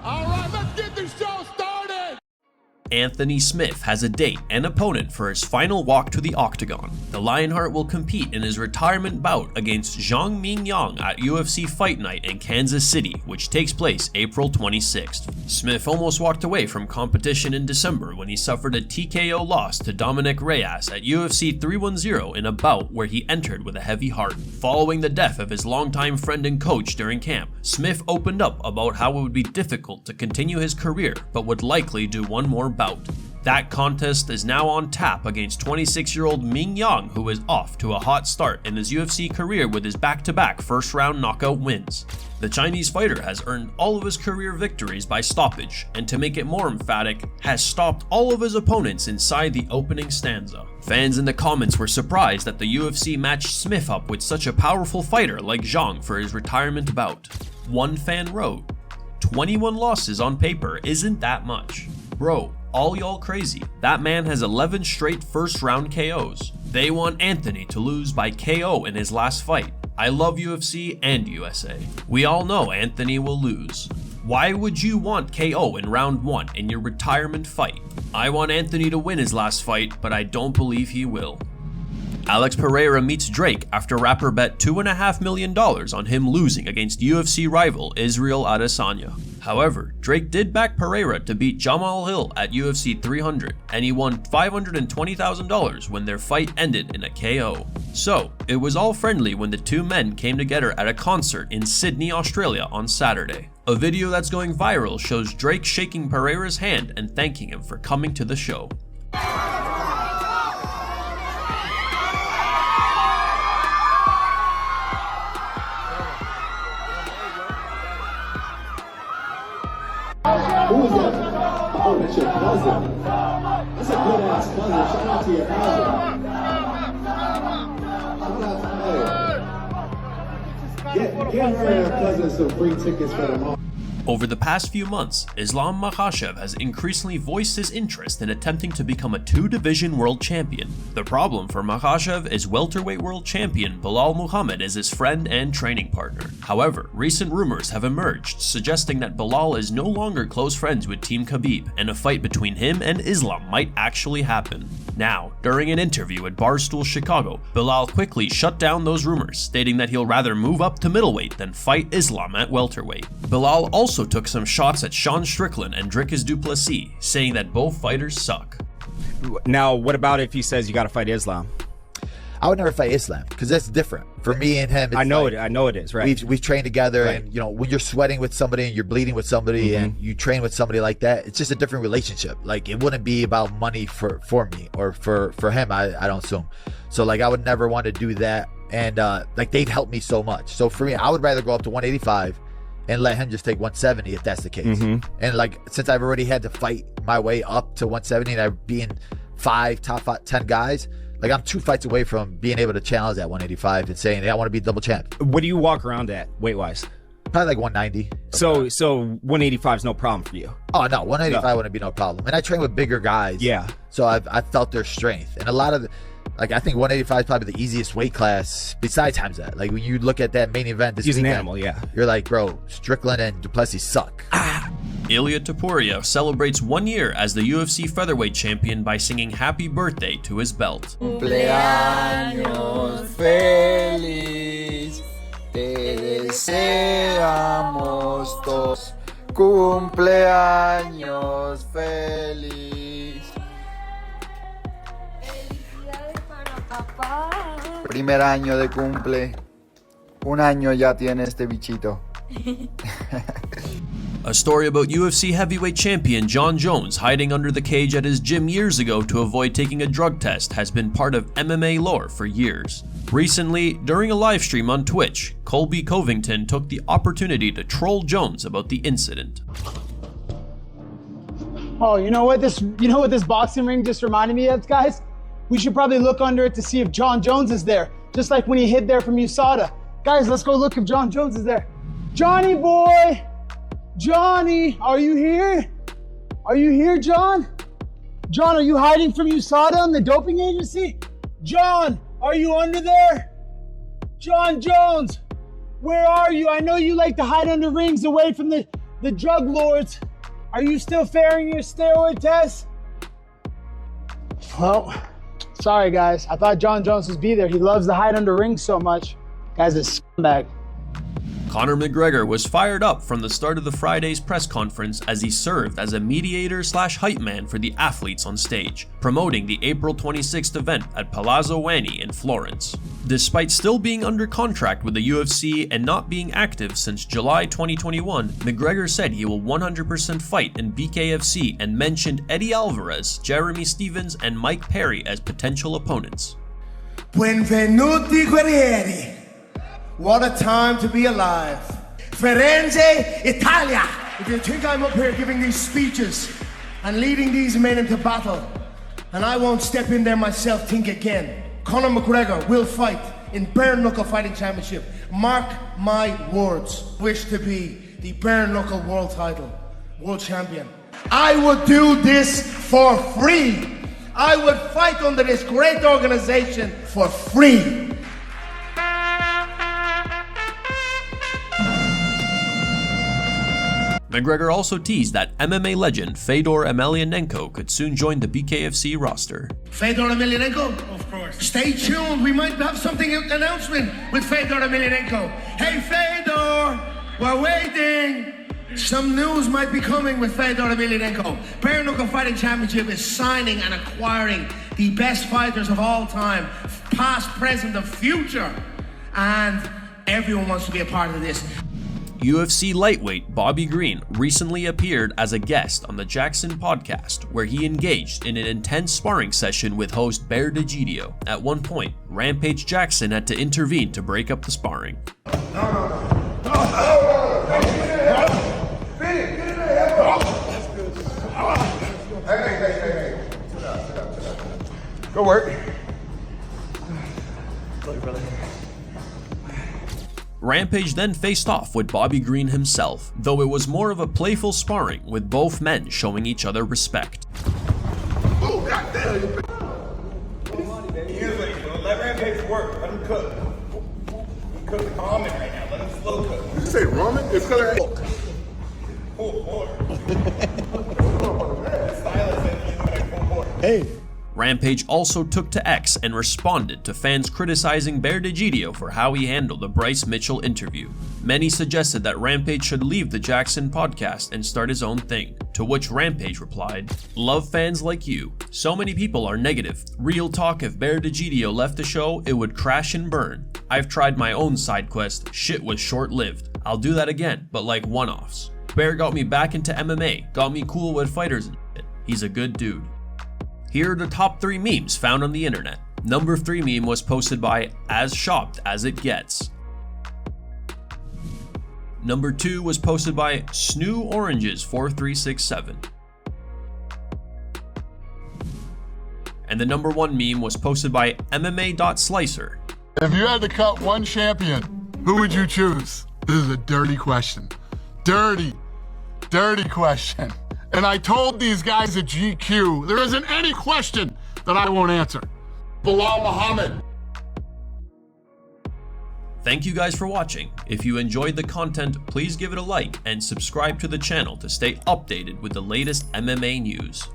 All right, let's get this show started. Anthony Smith has a date and opponent for his final walk to the octagon. The Lionheart will compete in his retirement bout against Zhang Mingyang at UFC Fight Night in Kansas City, which takes place April 26th. Smith almost walked away from competition in December when he suffered a TKO loss to Dominic Reyes at UFC 310 in a bout where he entered with a heavy heart. Following the death of his longtime friend and coach during camp, Smith opened up about how it would be difficult to continue his career, but would likely do one more bout. That contest is now on tap against 26-year-old Ming Yang, who is off to a hot start in his UFC career with his back-to-back first-round knockout wins. The Chinese fighter has earned all of his career victories by stoppage, and to make it more emphatic, has stopped all of his opponents inside the opening stanza. Fans in the comments were surprised that the UFC matched Smith up with such a powerful fighter like Zhang for his retirement bout. One fan wrote, 21 losses on paper isn't that much. Bro, all y'all crazy. That man has 11 straight first round KOs. They want Anthony to lose by KO in his last fight. I love UFC and USA. We all know Anthony will lose. Why would you want KO in round 1 in your retirement fight? I want Anthony to win his last fight, but I don't believe he will. Alex Pereira meets Drake after rapper bet $2.5 million on him losing against UFC rival Israel Adesanya. However, Drake did back Pereira to beat Jamal Hill at UFC 300, and he won $520,000 when their fight ended in a KO. So, it was all friendly when the two men came together at a concert in Sydney, Australia on Saturday. A video that's going viral shows Drake shaking Pereira's hand and thanking him for coming to the show. Who is that? Oh, that's your cousin. That's a good ass cousin. Shout out to your cousin. Shout out to Get her and her cousin some free tickets for the mall. Over the past few months, Islam Makhachev has increasingly voiced his interest in attempting to become a two-division world champion. The problem for Makhachev is welterweight world champion Belal Muhammad is his friend and training partner. However, recent rumors have emerged suggesting that Belal is no longer close friends with Team Khabib, and a fight between him and Islam might actually happen. Now, during an interview at Barstool Chicago, Belal quickly shut down those rumors, stating that he'll rather move up to middleweight than fight Islam at welterweight. Belal also took some shots at Sean Strickland and Dricus du Plessis, saying that both fighters suck. Now, what about if he says you gotta fight Islam? I would never fight Islam because that's different. For me and him, it's I know like, it is, right? We've trained together, right. And you know, when you're sweating with somebody and you're bleeding with somebody and you train with somebody like that, it's just a different relationship. Like, it wouldn't be about money for me or for him, I don't assume. So like, I would never want to do that. And like, they've helped me so much. So for me, I would rather go up to 185 and let him just take 170 if that's the case. And like, since I've already had to fight my way up to 170 and I've been top 10 guys, like, I'm 2 fights away from being able to challenge that 185 and saying, hey, I want to be double champ. What do you walk around at weight-wise? Probably like 190. So 185 is no problem for you? Oh, no, 185 wouldn't be no problem. And I train with bigger guys. Yeah. So I've felt their strength. And a lot of, like, I think 185 is probably the easiest weight class besides Hamzat. Like, when you look at that main event this He's weekend, an animal, yeah. You're like, bro, Strickland and du Plessis suck. Ilia Topuria celebrates 1 year as the UFC featherweight champion by singing happy birthday to his belt. Cumpleaños feliz, te deseamos todos. Cumpleaños feliz. Felicidades para papá. Primer año de cumple. 1 año ya tiene este bichito. A story about UFC heavyweight champion Jon Jones hiding under the cage at his gym years ago to avoid taking a drug test has been part of MMA lore for years. Recently, during a live stream on Twitch, Colby Covington took the opportunity to troll Jones about the incident. Oh, you know what this boxing ring just reminded me of, guys? We should probably look under it to see if Jon Jones is there, just like when he hid there from USADA. Guys, let's go look if Jon Jones is there. Johnny boy! Johnny, are you here? Are you here, John? John, are you hiding from USADA and the doping agency? John, are you under there? Jon Jones, where are you? I know you like to hide under rings away from the the drug lords, are you still fairing your steroid test? Well, sorry guys. I thought Jon Jones would be there. He loves to hide under rings so much. Guy's a scumbag. Conor McGregor was fired up from the start of the Friday's press conference as he served as a mediator/hype man for the athletes on stage, promoting the April 26th event at Palazzo Wani in Florence. Despite still being under contract with the UFC and not being active since July 2021, McGregor said he will 100% fight in BKFC and mentioned Eddie Alvarez, Jeremy Stevens, and Mike Perry as potential opponents. Benvenuti guerrieri. What a time to be alive. Firenze, Italia. If you think I'm up here giving these speeches and leading these men into battle, and I won't step in there myself, think again. Conor McGregor will fight in bare knuckle fighting championship. Mark my words. Wish to be the bare knuckle world title, world champion. I would do this for free. I would fight under this great organization for free. McGregor also teased that MMA legend Fedor Emelianenko could soon join the BKFC roster. Fedor Emelianenko? Of course. Stay tuned, we might have something, announcement with Fedor Emelianenko. Hey Fedor, we're waiting. Some news might be coming with Fedor Emelianenko. Bare Knuckle Fighting Championship is signing and acquiring the best fighters of all time, past, present, and future. And everyone wants to be a part of this. UFC lightweight Bobby Green recently appeared as a guest on the JAXXON podcast, where he engaged in an intense sparring session with host DEGIDIO. At one point, Rampage JAXXON had to intervene to break up the sparring. Hey. Go work. Rampage then faced off with Bobby Green himself, though it was more of a playful sparring with both men showing each other respect. Oh, goddamn. Let Rampage work. Let him cook. He's cooking ramen right now. Let him slow cook. Did you say ramen? It's because of Hey. Rampage also took to X and responded to fans criticizing DEGIDIO for how he handled the Bryce Mitchell interview. Many suggested that Rampage should leave the JAXXON podcast and start his own thing, to which Rampage replied, "Love fans like you. So many people are negative. Real talk, if DEGIDIO left the show, it would crash and burn. I've tried my own side quest, shit was short-lived. I'll do that again, but like one-offs. Bear got me back into MMA, got me cool with fighters and shit. He's a good dude." Here are the top 3 memes found on the internet. Number 3 meme was posted by As Shopped As It Gets. Number 2 was posted by Snoo Oranges 4367. And the number 1 meme was posted by MMA.Slicer. If you had to cut one champion, who would you choose? This is a dirty question. Dirty question. And I told these guys at GQ, there isn't any question that I won't answer. Belal Muhammad. Thank you guys for watching. If you enjoyed the content, please give it a like and subscribe to the channel to stay updated with the latest MMA news.